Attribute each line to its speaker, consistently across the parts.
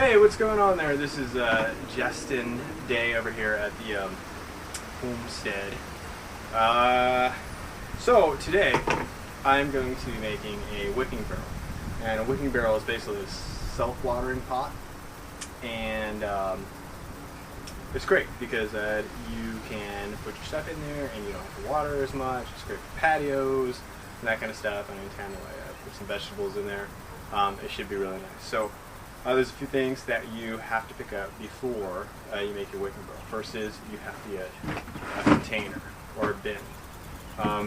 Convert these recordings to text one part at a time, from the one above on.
Speaker 1: Hey, what's going on there? This is Justin Day over here at the homestead. So today I'm going to be making a wicking barrel. And a wicking barrel is basically a self-watering pot. And it's great because you can put your stuff in there and you don't have to water as much. It's great for patios and that kind of stuff. And anytime I put some vegetables in there, it should be really nice. So there's a few things that you have to pick up before you make your wicking barrel. First is you have to get a container or a bin.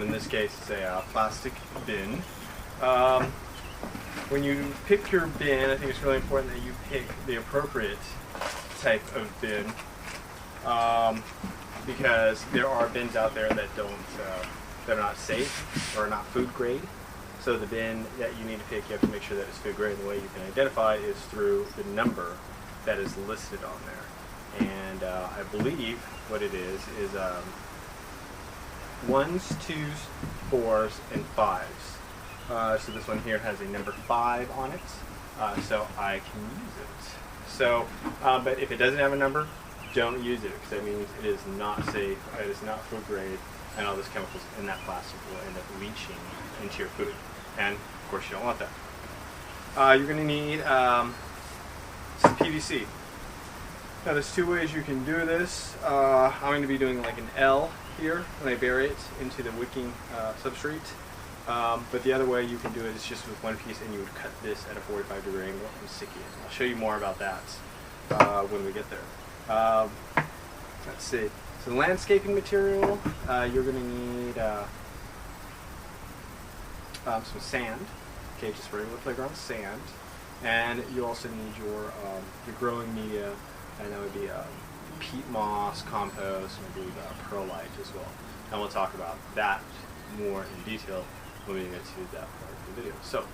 Speaker 1: In this case, it's a plastic bin. When you pick your bin, I think it's really important that you pick the appropriate type of bin, because there are bins out there that that are not safe or not food grade. So the bin that you need to pick, you have to make sure that it's food grade. And the way you can identify is through the number that is listed on there. And I believe what it is ones, twos, fours, and fives. So this one here has a number 5 on it, so I can use it. So, but if it doesn't have a number, don't use it, because that means it is not safe, it is not food grade, and all those chemicals in that plastic will end up leaching into your food. And of course you don't want that. You're going to need some PVC. Now there's 2 ways you can do this. I'm going to be doing like an L here when I bury it into the wicking substrate. But the other way you can do it is just with one piece, and you would cut this at a 45-degree angle and stick it in. I'll show you more about that when we get there. Let's see. So the landscaping material, you're going to need some sand, okay, just regular playground sand, and you also need your growing media, and that would be peat moss, compost, and I believe perlite as well. And we'll talk about that more in detail when we get to that part of the video. So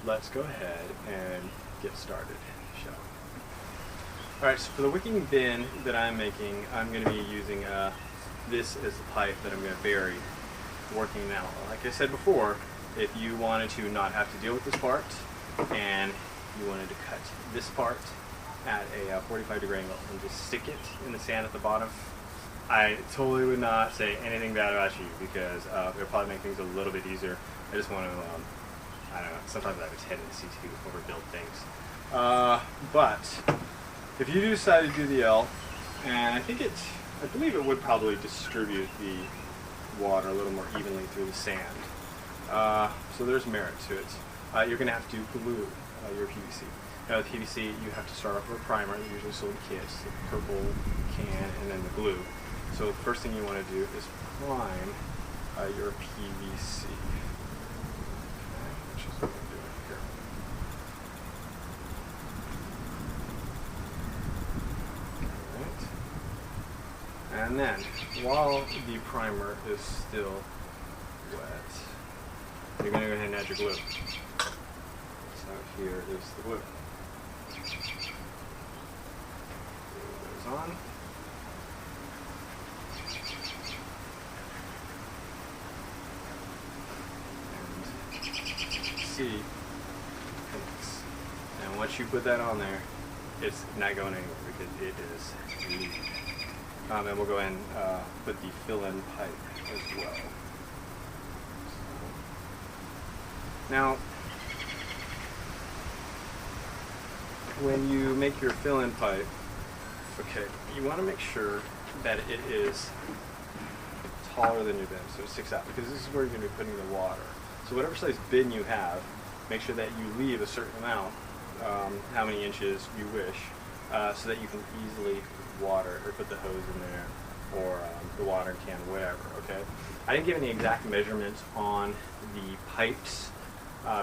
Speaker 1: let's go ahead and get started, shall we? Alright, so for the wicking bin that I'm making, I'm going to be using this as the pipe that I'm going to bury working now. Like I said before, if you wanted to not have to deal with this part and you wanted to cut this part at a 45-degree angle and just stick it in the sand at the bottom, I totally would not say anything bad about you, because it'll probably make things a little bit easier. I just want to, I don't know, sometimes I have a tendency to overbuild things. But if you do decide to do the L, and I believe it would probably distribute the water a little more evenly through the sand. So there's merit to it. You're going to have to glue your PVC. Now with PVC, you have to start off with a primer. They're usually sold in kits, the purple can, and then the glue. So the first thing you want to do is prime your PVC. Okay, which is what I'm doing here. Alright. And then, while the primer is still wet, you're going to go ahead and add your glue. So here is the glue. Glue goes on. And see, and once you put that on there, it's not going anywhere because it is glued. And we'll go ahead and put the fill-in pipe as well. Now, when you make your fill-in pipe, okay, you want to make sure that it is taller than your bin, so it sticks out, because this is where you're going to be putting the water. So whatever size bin you have, make sure that you leave a certain amount, how many inches you wish, so that you can easily water or put the hose in there, or the watering can, whatever, okay? I didn't give any exact measurements on the pipes,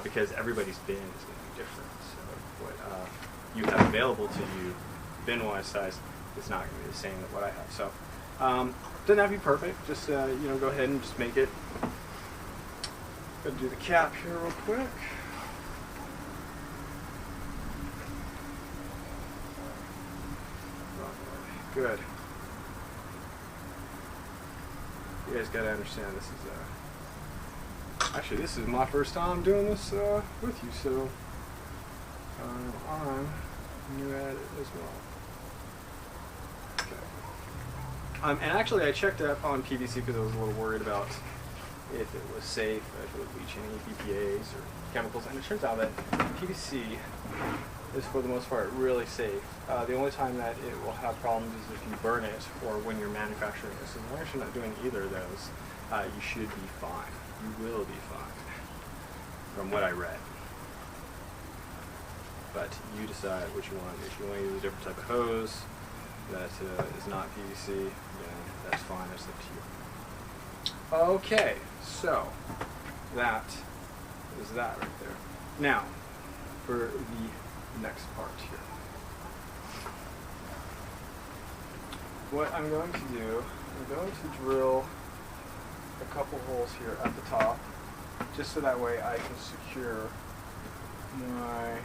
Speaker 1: because everybody's bin is going to be different. So what you have available to you, bin-wise size, is not going to be the same as what I have. So doesn't have to be perfect. Just go ahead and just make it. Gotta do the cap here real quick. Good. You guys gotta understand, this is actually, this is my first time doing this with you, so I'm new add it as well. Okay. And actually, I checked up on PVC because I was a little worried about if it was safe, if it would leach any BPAs or chemicals, and it turns out that PVC is for the most part really safe. The only time that it will have problems is if you burn it or when you're manufacturing it. So as long as you're not doing either of those, you should be fine. You will be fine, from what I read. But you decide what you want. If you want to use a different type of hose that is not PVC, then that's fine. That's up to you. Okay, so that is that right there. Now, for the next part here. What I'm going to do, I'm going to drill a couple holes here at the top, just so that way I can secure my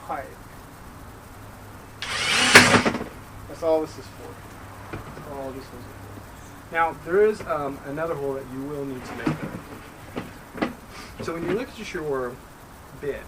Speaker 1: pipe. That's all this is for. That's all this is for. Now, there is another hole that you will need to make there. So when you look at your bin,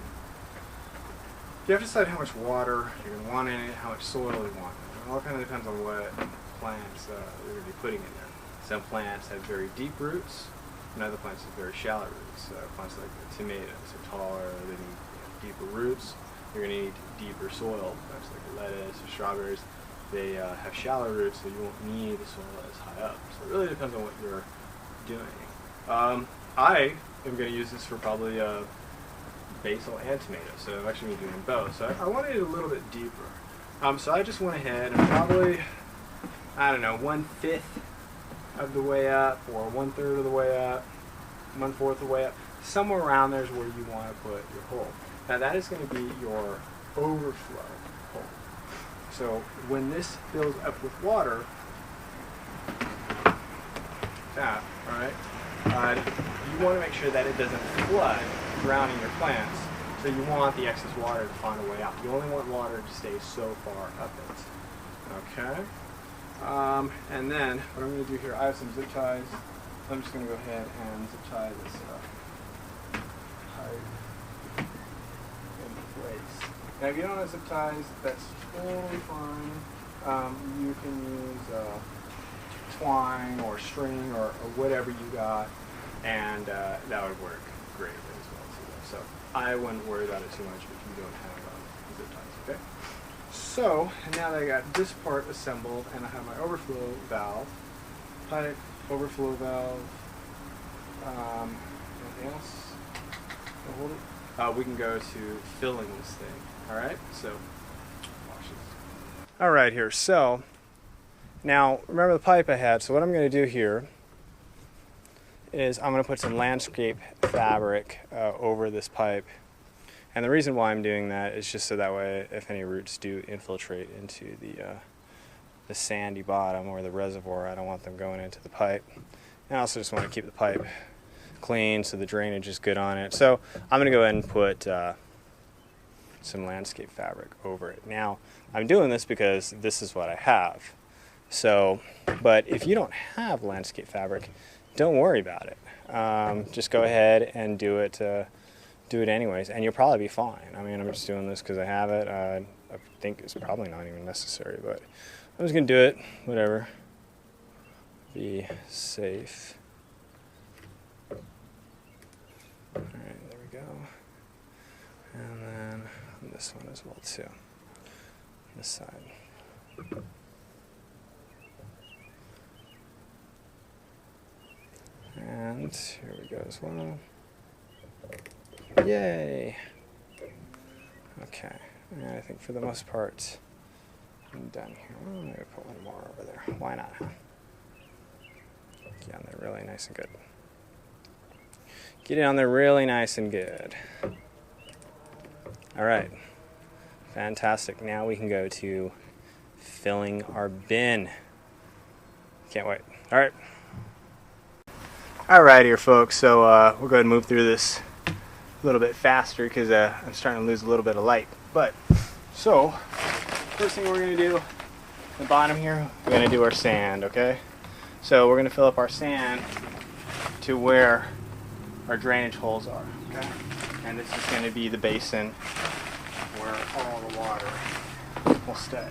Speaker 1: you have to decide how much water you're going to want in it, how much soil you want. It all kind of depends on what plants you're going to be putting in there. Some plants have very deep roots, and other plants have very shallow roots. Plants like the tomatoes are taller, they need deeper roots. You're going to need deeper soil. Plants like lettuce or strawberries, they have shallow roots, so you won't need the soil as high up. So it really depends on what you're doing. I am going to use this for probably basil and tomatoes, so I'm actually going to be doing both. So I wanted it a little bit deeper. So I just went ahead and probably, I don't know, 1/5 of the way up, or 1/3 of the way up, 1/4 of the way up. Somewhere around there is where you want to put your hole. Now that is going to be your overflow hole. So when this fills up with water, that, all right, you want to make sure that it doesn't flood, drowning your plants. So you want the excess water to find a way out. You only want water to stay so far up it. Okay. And then what I'm going to do here, I have some zip ties. I'm just going to go ahead and zip tie this pipe in place. Now if you don't have zip ties, that's totally fine. You can use twine or string or whatever you got, and that would work great as well too. So I wouldn't worry about it too much if you don't have zip ties, okay? So now that I got this part assembled and I have my overflow valve, pipe, overflow valve, anything else? Hold it. We can go to filling this thing. All right, so watch this. All right, here. So now remember the pipe I had. So what I'm going to do here is I'm going to put some landscape fabric over this pipe. And the reason why I'm doing that is just so that way if any roots do infiltrate into the sandy bottom or the reservoir, I don't want them going into the pipe. And I also just want to keep the pipe clean so the drainage is good on it. So I'm going to go ahead and put some landscape fabric over it. Now I'm doing this because this is what I have. So, but if you don't have landscape fabric, don't worry about it. Just go ahead and do it anyways, and you'll probably be fine. I mean, I'm just doing this because I have it. I think it's probably not even necessary, but I'm just going to do it, whatever. Be safe. Alright, there we go. And then on this one as well, too. This side. And here we go as well. Yay! Okay, and I think for the most part, I'm done here. Well, maybe put one more over there. Why not, huh? Get on there really nice and good. Get it on there really nice and good. Alright, fantastic. Now we can go to filling our bin. Can't wait. Alright. Alright here, folks, so we'll go ahead and move through this a little bit faster because I'm starting to lose a little bit of light. But, so, first thing we're going to do, the bottom here, we're going to do our sand, okay? So we're going to fill up our sand to where our drainage holes are. Okay, and this is going to be the basin where all the water will stay.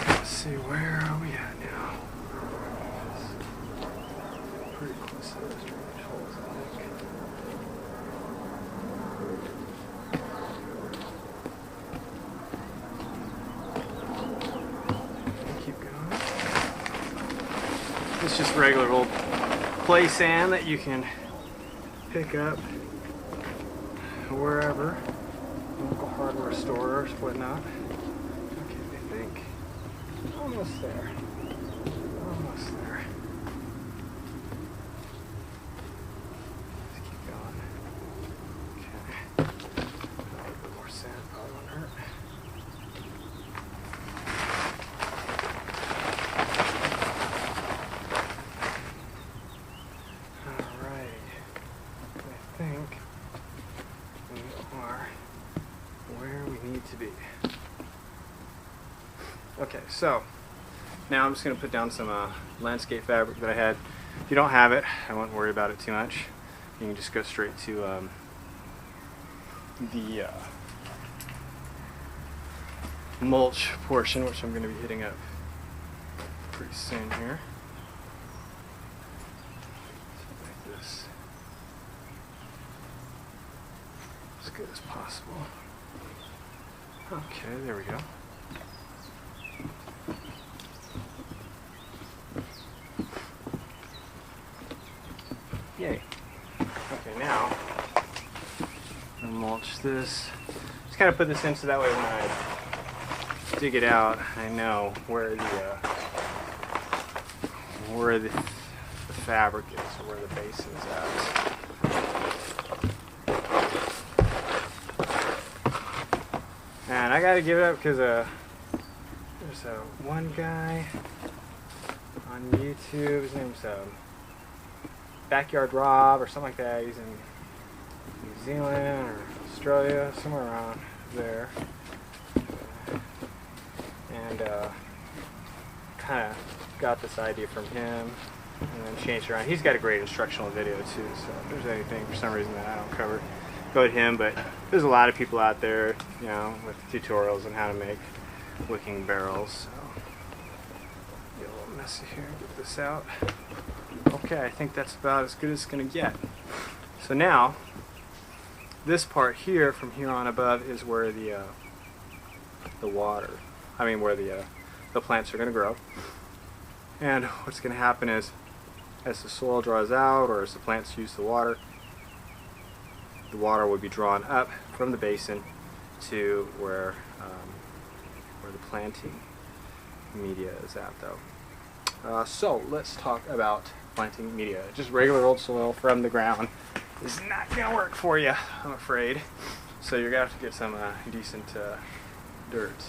Speaker 1: Let's see, where are we at now? Pretty close to those drainage holes, I think. Keep going. It's just regular old play sand that you can pick up wherever, local hardware stores, whatnot. Okay, I think almost there. Almost there. Let's keep going. Okay. A little bit more sand probably won't hurt. I think we are where we need to be. Okay, so now I'm just going to put down some landscape fabric that I had. If you don't have it, I won't worry about it too much. You can just go straight to the mulch portion, which I'm going to be hitting up pretty soon here. Like this. As good as possible. Okay, there we go. Yay. Okay, now I'll mulch this. Just kind of put this in so that way when I dig it out, I know where the fabric is, or where the base is at. And I gotta give it up because there's one guy on YouTube, his name's Backyard Rob or something like that. He's in New Zealand or Australia, somewhere around there. And kind of got this idea from him and then changed it around. He's got a great instructional video too, so if there's anything for some reason that I don't cover, go to him. But there's a lot of people out there, you know, with tutorials on how to make wicking barrels. So get a little messy here, get this out. Okay, I think that's about as good as it's gonna get. So now, this part here, from here on above, is where the water, where the plants are gonna grow. And what's gonna happen is, as the soil draws out, or as the plants use the water will be drawn up from the basin to where the planting media is at, though. So let's talk about planting media. Just regular old soil from the ground is not gonna work for you, I'm afraid. So you're gonna have to get some decent dirt,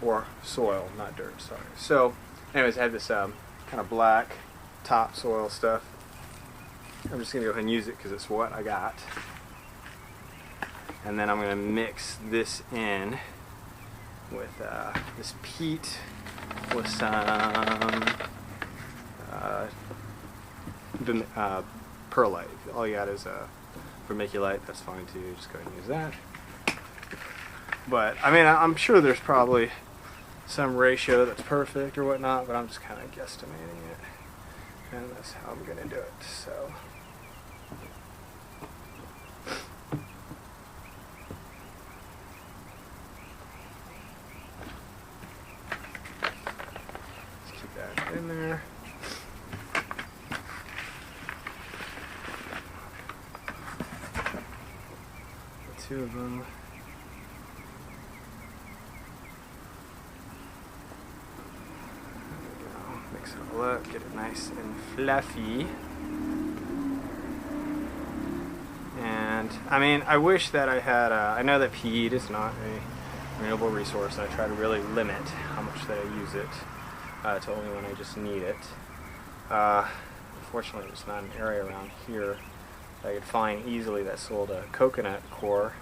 Speaker 1: or soil, not dirt, sorry. So anyways, I have this kind of black topsoil stuff. I'm just gonna go ahead and use it because it's what I got. And then I'm gonna mix this in with this peat with some perlite. All you got is vermiculite. That's fine too. Just go ahead and use that. But I mean, I'm sure there's probably some ratio that's perfect or whatnot, but I'm just kind of guesstimating it, and that's how I'm gonna do it. So. Let's keep that in there. Two of them. There we go. Mix it all up, get it nice and fluffy. And I mean, I wish that I had. I know that peat is not a renewable resource, and I try to really limit how much that I use it to only when I just need it. Unfortunately, there's not an area around here I could find easily that sold a coconut core,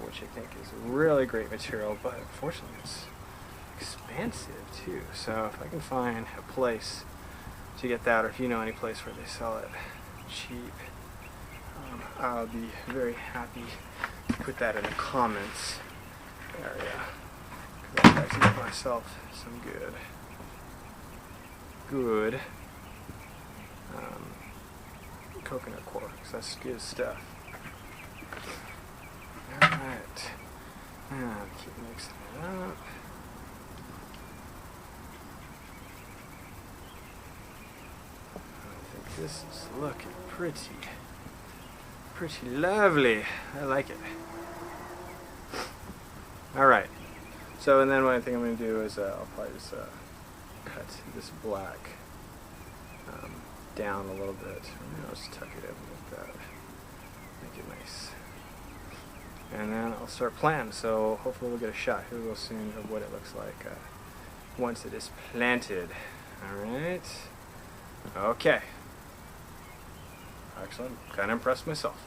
Speaker 1: which I think is a really great material, but unfortunately it's expensive too. So if I can find a place to get that, or if you know any place where they sell it cheap, I'll be very happy to put that in the comments area. I'd like to get myself some good coconut core, because that's good stuff. Alright, now keep mixing it up. I think this is looking pretty lovely. I like it. Alright, so and then what I think I'm going to do is I'll probably just cut this black down a little bit. I'll just tuck it in like that. Make it nice. And then I'll start planting, so hopefully we'll get a shot here real soon of what it looks like once it is planted. Alright. Okay. Actually, I'm kind of impressed myself.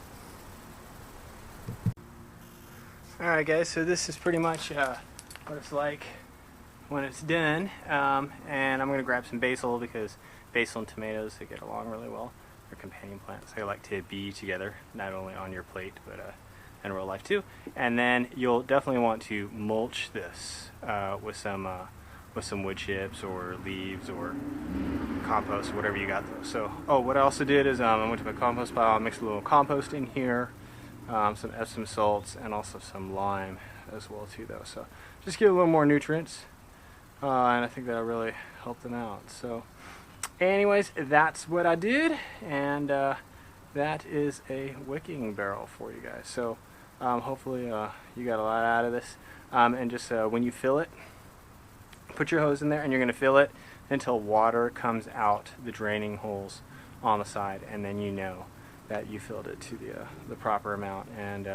Speaker 1: Alright guys, so this is pretty much what it's like when it's done, and I'm going to grab some basil, because basil and tomatoes, they get along really well. They're companion plants. They like to be together, not only on your plate, but in real life too. And then you'll definitely want to mulch this with some wood chips or leaves or compost, whatever you got though. So, what I also did is I went to my compost pile, I mixed a little compost in here, some Epsom salts, and also some lime as well too though. So just give it a little more nutrients, and I think that'll really help them out. So anyways, that's what I did, and that is a wicking barrel for you guys. So hopefully you got a lot out of this, and just when you fill it, put your hose in there and you're going to fill it until water comes out the draining holes on the side, and then you know that you filled it to the proper amount. And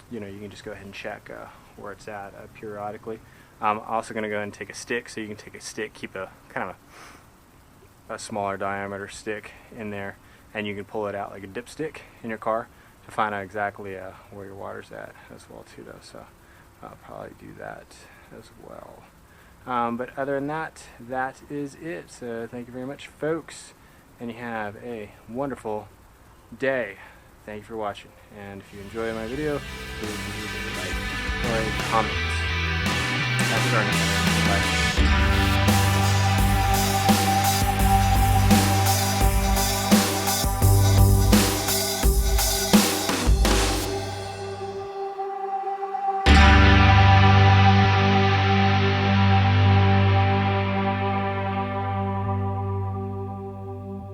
Speaker 1: you know, you can just go ahead and check where it's at periodically. I'm also going to go ahead and take a stick, so you can take a stick, keep a kind of a smaller diameter stick in there, and you can pull it out like a dipstick in your car to find out exactly where your water's at as well too though. So I'll probably do that as well. But other than that, that is it. So thank you very much folks, and you have a wonderful day. Thank you for watching, and if you enjoy my video, please leave a like or a comment. Happy gardening. Bye.